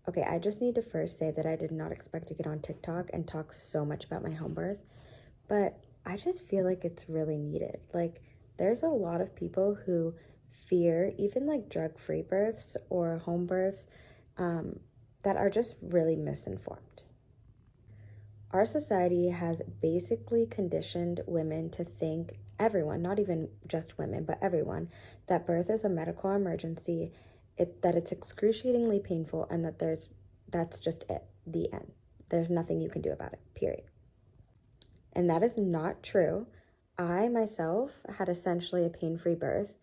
Okay, I just need to first say that I did not expect to get on TikTok and talk so much about my home birth, but I just feel like it's really needed. Like, there's a lot of people who fear even like drug-free births or home births um, that are just really misinformed. Our society has basically conditioned women to think, everyone, not even just women, but everyone, that birth is a medical emergency, that it's excruciatingly painful, and that's just it, the end. There's nothing you can do about it, period. And that is not true. I myself had essentially a pain free birth.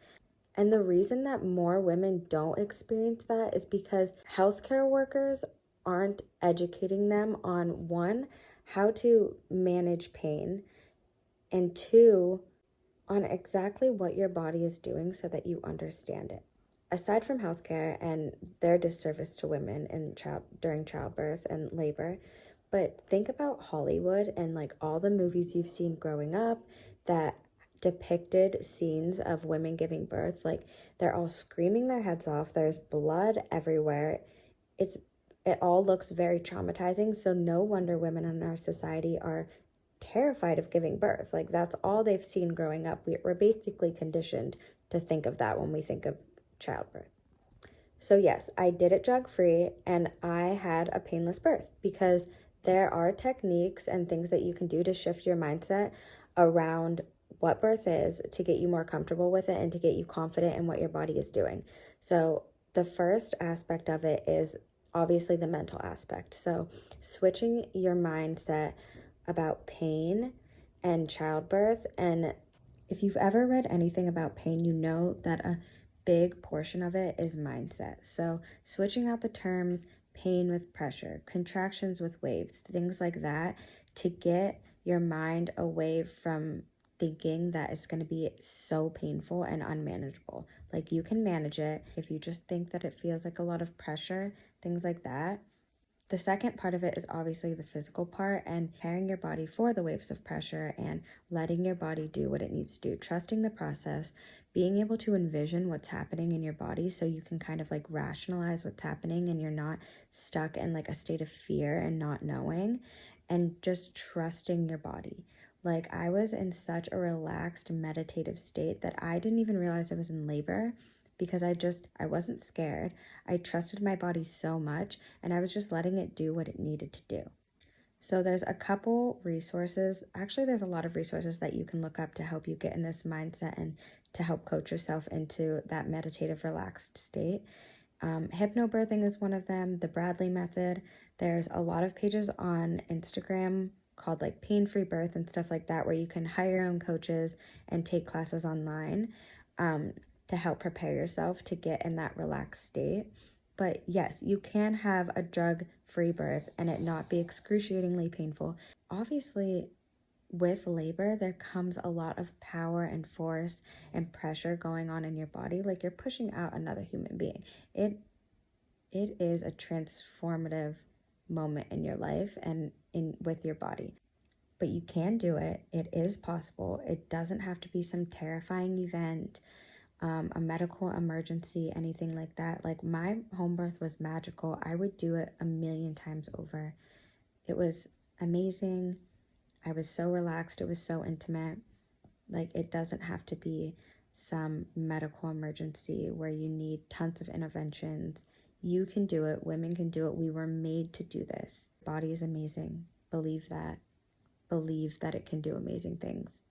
And the reason that more women don't experience that is because healthcare workers aren't educating them on one, how to manage pain, and two, on exactly what your body is doing so that you understand it. Aside from healthcare and their disservice to women during childbirth and labor, but think about Hollywood and like all the movies you've seen growing up that depicted scenes of women giving birth. Like they're all screaming their heads off. There's blood everywhere. It's it all looks very traumatizing. So no wonder women in our society are terrified of giving birth. Like that's all they've seen growing up. We're basically conditioned to think of that when we think of childbirth. So, yes, I did it drug free and I had a painless birth because there are techniques and things that you can do to shift your mindset around what birth is to get you more comfortable with it and to get you confident in what your body is doing. So, the first aspect of it is obviously the mental aspect. So, switching your mindset about pain and childbirth. And if you've ever read anything about pain, you know that a big portion of it is mindset. So, switching out the terms pain with pressure, contractions with waves, things like that to get your mind away from thinking that it's going to be so painful and unmanageable. Like, you can manage it if you just think that it feels like a lot of pressure, things like that. The second part of it is obviously the physical part and preparing your body for the waves of pressure and letting your body do what it needs to do, trusting the process, being able to envision what's happening in your body so you can kind of like rationalize what's happening and you're not stuck in like a state of fear and not knowing, and just trusting your body. Like I was in such a relaxed meditative state that I didn't even realize I was in labor because I wasn't scared. I trusted my body so much and I was just letting it do what it needed to do. So there's a couple resources. Actually, there's a lot of resources that you can look up to help you get in this mindset and to help coach yourself into that meditative, relaxed state. Hypnobirthing is one of them, the Bradley method. There's a lot of pages on Instagram called like Pain Free Birth and stuff like that, where you can hire your own coaches and take classes online to help prepare yourself to get in that relaxed state. But yes, you can have a drug free birth and it not be excruciatingly painful. Obviously, with labor, there comes a lot of power and force and pressure going on in your body. Like you're pushing out another human being. It it is a transformative moment in your life and in with your body. But you can do it. It is possible. It doesn't have to be some terrifying event, a medical emergency, anything like that. Like my home birth was magical. I would do it a million times over. It was amazing. I was so relaxed. It was so intimate. Like it doesn't have to be some medical emergency where you need tons of interventions. You can do it. Women can do it. We were made to do this. Body is amazing. Believe that. Believe that it can do amazing things.